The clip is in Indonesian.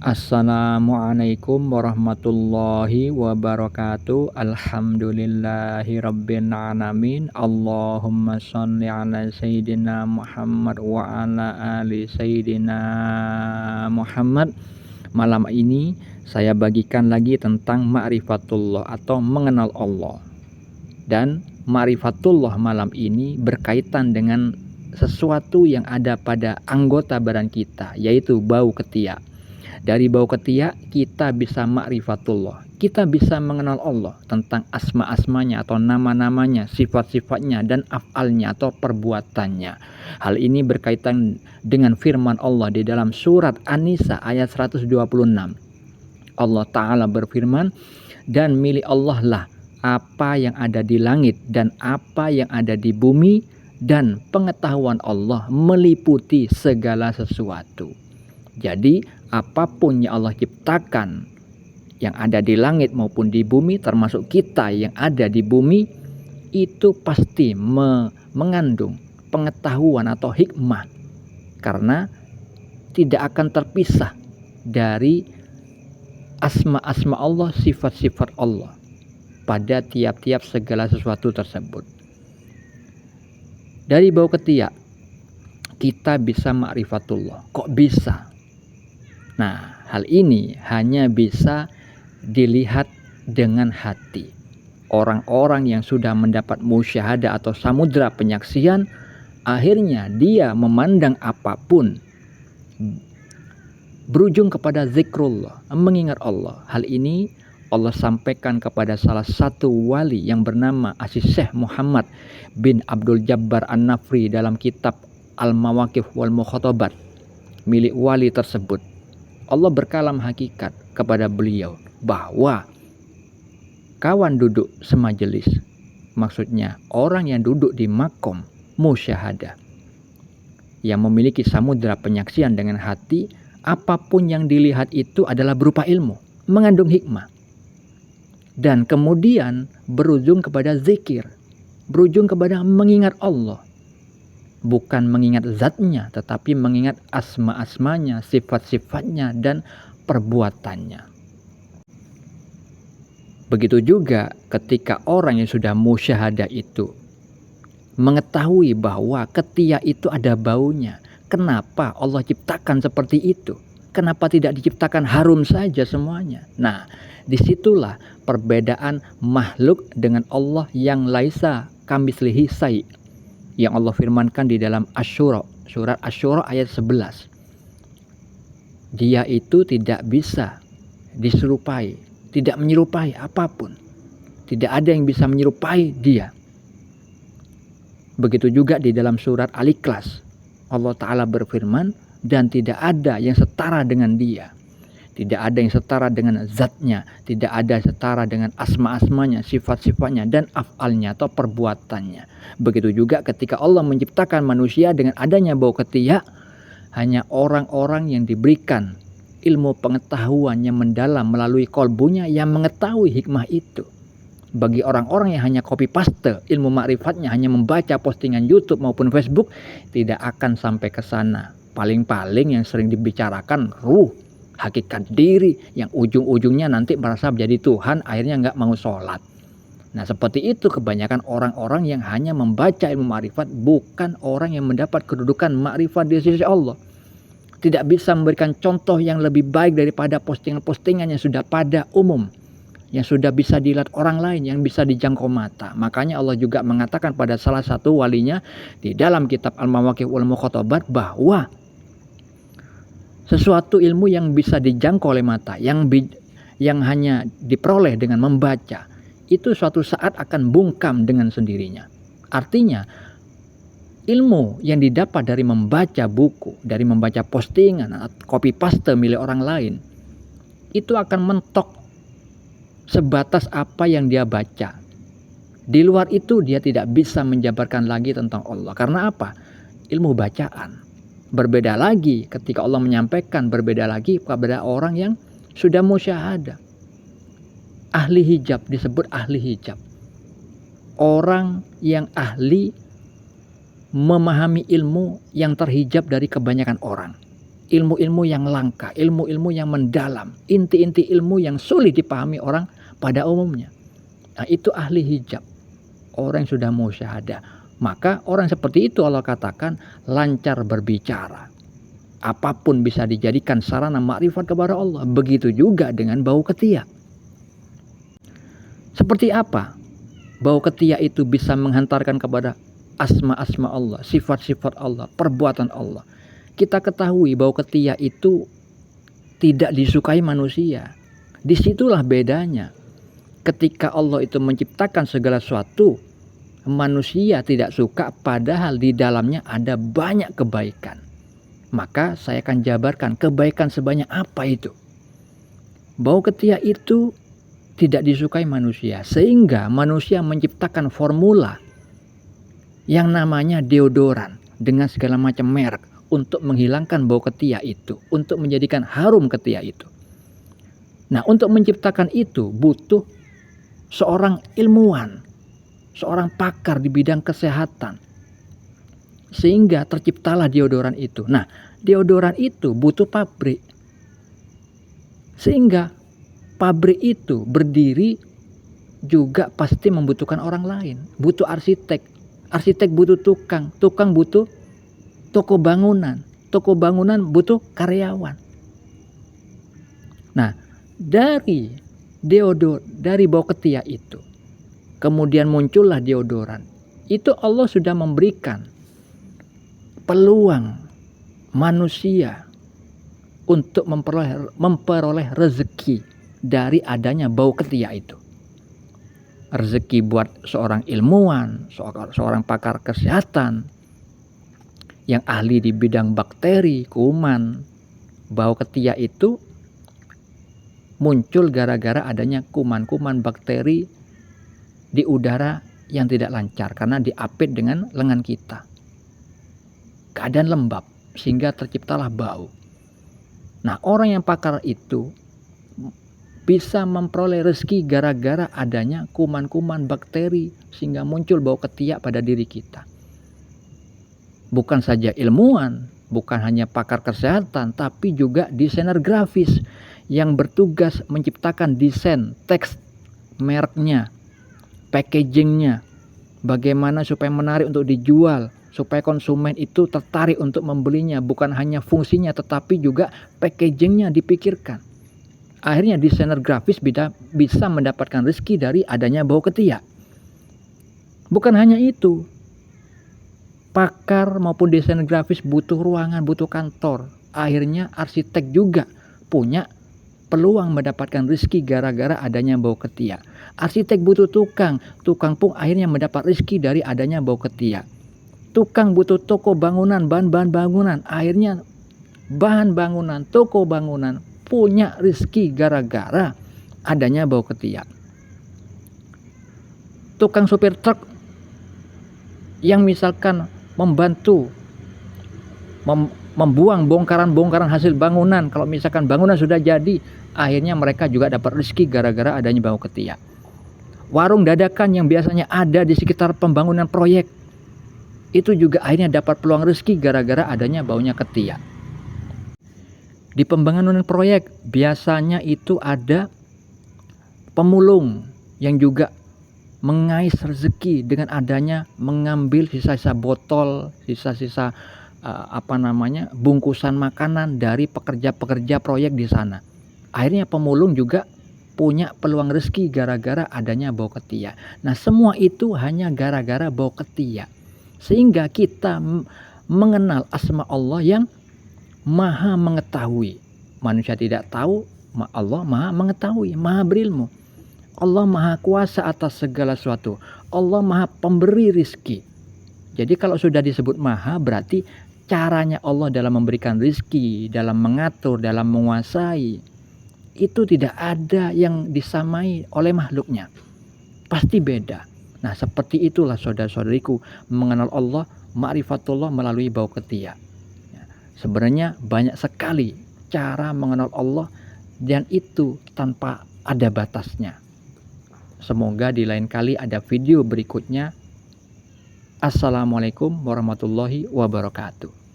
Assalamualaikum warahmatullahi wabarakatuh. Alhamdulillahi rabbil alamin. Allahumma sholli ala sayyidina Muhammad wa ala ali sayyidina Muhammad. Malam ini saya bagikan lagi tentang ma'rifatullah atau mengenal Allah. Dan ma'rifatullah malam ini berkaitan dengan sesuatu yang ada pada anggota badan kita, yaitu bau ketiak. Dari bau ketiak kita bisa ma'rifatullah. Kita bisa mengenal Allah tentang asma-asmanya atau nama-namanya, sifat-sifatnya, dan af'alnya atau perbuatannya. Hal ini berkaitan dengan firman Allah di dalam surat An-Nisa ayat 126. Allah Ta'ala berfirman, dan milik Allah lah apa yang ada di langit dan apa yang ada di bumi, dan pengetahuan Allah meliputi segala sesuatu. Jadi apapun yang Allah ciptakan yang ada di langit maupun di bumi, termasuk kita yang ada di bumi, itu pasti mengandung pengetahuan atau hikmah, karena tidak akan terpisah dari asma-asma Allah, sifat-sifat Allah pada tiap-tiap segala sesuatu tersebut. Dari bau ketiak kita bisa ma'rifatullah. Kok bisa? Nah, hal ini hanya bisa dilihat dengan hati. Orang-orang yang sudah mendapat musyahadah atau samudra penyaksian, akhirnya dia memandang apapun berujung kepada zikrullah, mengingat Allah. Hal ini Allah sampaikan kepada salah satu wali yang bernama Syekh Muhammad bin Abdul Jabbar An-Nafri dalam kitab Al-Mawaqif wal Mukhatabat milik wali tersebut. Allah berkalam hakikat kepada beliau bahwa kawan duduk semajelis, maksudnya orang yang duduk di makom musyahadah, yang memiliki samudra penyaksian dengan hati, apapun yang dilihat itu adalah berupa ilmu, mengandung hikmah, dan kemudian berujung kepada zikir, berujung kepada mengingat Allah. Bukan mengingat zatnya, tetapi mengingat asma-asmanya, sifat-sifatnya, dan perbuatannya. Begitu juga ketika orang yang sudah musyahadah itu mengetahui bahwa ketiak itu ada baunya. Kenapa Allah ciptakan seperti itu? Kenapa tidak diciptakan harum saja semuanya? Nah, disitulah perbedaan makhluk dengan Allah yang laisa kamitslihi syai', yang Allah firmankan di dalam Asy-Syura, surat Asy-Syura ayat 11. Dia itu tidak bisa diserupai, tidak menyerupai apapun. Tidak ada yang bisa menyerupai dia. Begitu juga di dalam surat Al-Ikhlas, Allah Ta'ala berfirman, dan tidak ada yang setara dengan dia. Tidak ada yang setara dengan zatnya, tidak ada yang setara dengan asma-asmanya, sifat-sifatnya, dan af'alnya atau perbuatannya. Begitu juga ketika Allah menciptakan manusia dengan adanya bau ketiak, hanya orang-orang yang diberikan ilmu pengetahuan yang mendalam melalui kolbunya yang mengetahui hikmah itu. Bagi orang-orang yang hanya copy paste ilmu ma'rifatnya, hanya membaca postingan YouTube maupun Facebook, tidak akan sampai ke sana. Paling-paling yang sering dibicarakan ruh, hakikat diri, yang ujung-ujungnya nanti merasa menjadi Tuhan, akhirnya nggak mau sholat. Nah, seperti itu kebanyakan orang-orang yang hanya membaca ilmu ma'rifat, bukan orang yang mendapat kedudukan ma'rifat di sisi Allah. Tidak bisa memberikan contoh yang lebih baik daripada postingan-postingan yang sudah pada umum, yang sudah bisa dilihat orang lain, yang bisa dijangkau mata. Makanya Allah juga mengatakan pada salah satu walinya di dalam kitab Al-Mawaqif wal Mukhatabat bahwa sesuatu ilmu yang bisa dijangkau oleh mata, yang hanya diperoleh dengan membaca, itu suatu saat akan bungkam dengan sendirinya. Artinya, ilmu yang didapat dari membaca buku, dari membaca postingan, copy paste milik orang lain, itu akan mentok sebatas apa yang dia baca. Di luar itu dia tidak bisa menjabarkan lagi tentang Allah. Karena apa? Ilmu bacaan. Berbeda lagi ketika Allah menyampaikan, berbeda lagi kepada orang yang sudah musyahadah. Ahli hijab disebut ahli hijab. Orang yang ahli memahami ilmu yang terhijab dari kebanyakan orang. ilmu-ilmu yang langka, ilmu-ilmu yang mendalam, inti-inti ilmu yang sulit dipahami orang pada umumnya. Nah, itu ahli hijab, orang yang sudah musyahadah. Maka orang seperti itu Allah katakan lancar berbicara. Apapun bisa dijadikan sarana makrifat kepada Allah. Begitu juga dengan bau ketiak. Seperti apa bau ketiak itu bisa menghantarkan kepada asma-asma Allah, sifat-sifat Allah, perbuatan Allah. Kita ketahui bau ketiak itu tidak disukai manusia. Disitulah bedanya. Ketika Allah itu menciptakan segala sesuatu, manusia tidak suka padahal di dalamnya ada banyak kebaikan. Maka saya akan jabarkan kebaikan sebanyak apa itu. Bau ketiak itu tidak disukai manusia, sehingga manusia menciptakan formula yang namanya deodoran dengan segala macam merek untuk menghilangkan bau ketiak itu, untuk menjadikan harum ketiak itu. Nah, untuk menciptakan itu butuh seorang ilmuwan, seorang pakar di bidang kesehatan, sehingga terciptalah deodoran itu. Nah, deodoran itu butuh pabrik, sehingga pabrik itu berdiri juga pasti membutuhkan orang lain, butuh arsitek, arsitek butuh tukang, tukang butuh toko bangunan butuh karyawan. Nah, dari bau ketiak itu kemudian muncullah deodoran. Itu Allah sudah memberikan peluang manusia untuk memperoleh rezeki dari adanya bau ketiak itu. Rezeki buat seorang ilmuwan, seorang pakar kesehatan yang ahli di bidang bakteri, kuman. Bau ketiak itu muncul gara-gara adanya kuman-kuman bakteri di udara yang tidak lancar karena diapit dengan lengan kita. Keadaan lembab sehingga terciptalah bau. Nah, orang yang pakar itu bisa memperoleh rezeki gara-gara adanya kuman-kuman bakteri sehingga muncul bau ketiak pada diri kita. Bukan saja ilmuwan, bukan hanya pakar kesehatan, tapi juga desainer grafis yang bertugas menciptakan desain, teks, mereknya, packagingnya, bagaimana supaya menarik untuk dijual, supaya konsumen itu tertarik untuk membelinya, bukan hanya fungsinya tetapi juga packagingnya dipikirkan. Akhirnya desainer grafis bisa mendapatkan rezeki dari adanya bau ketiak. Bukan hanya itu, pakar maupun desainer grafis butuh ruangan, butuh kantor. Akhirnya arsitek juga punya peluang mendapatkan rezeki gara-gara adanya bau ketiak. Arsitek butuh tukang, tukang pun akhirnya mendapat rezeki dari adanya bau ketiak. Tukang butuh toko bangunan, bahan-bahan bangunan, akhirnya bahan bangunan, toko bangunan punya rezeki gara-gara adanya bau ketiak. Tukang supir truk yang misalkan membantu membuang bongkaran-bongkaran hasil bangunan, kalau misalkan bangunan sudah jadi, akhirnya mereka juga dapat rezeki gara-gara adanya bau ketiak. Warung dadakan yang biasanya ada di sekitar pembangunan proyek, itu juga akhirnya dapat peluang rezeki gara-gara adanya baunya ketiak. Di pembangunan proyek biasanya itu ada pemulung yang juga mengais rezeki dengan adanya mengambil sisa-sisa botol, sisa-sisa bungkusan makanan dari pekerja-pekerja proyek di sana. Akhirnya pemulung juga punya peluang rezeki gara-gara adanya bau ketiak. Nah, semua itu hanya gara-gara bau ketiak. Sehingga kita mengenal asma Allah yang Maha mengetahui. Manusia tidak tahu, Allah Maha mengetahui, Maha berilmu. Allah Maha kuasa atas segala sesuatu. Allah Maha pemberi rizki. Jadi kalau sudah disebut Maha, berarti caranya Allah dalam memberikan rizki, dalam mengatur, dalam menguasai, itu tidak ada yang disamai oleh makhluknya. Pasti beda. Nah, seperti itulah saudara-saudariku mengenal Allah, ma'rifatullah melalui bau ketiak. Sebenarnya banyak sekali cara mengenal Allah dan itu tanpa ada batasnya. Semoga di lain kali ada video berikutnya. Assalamualaikum warahmatullahi wabarakatuh.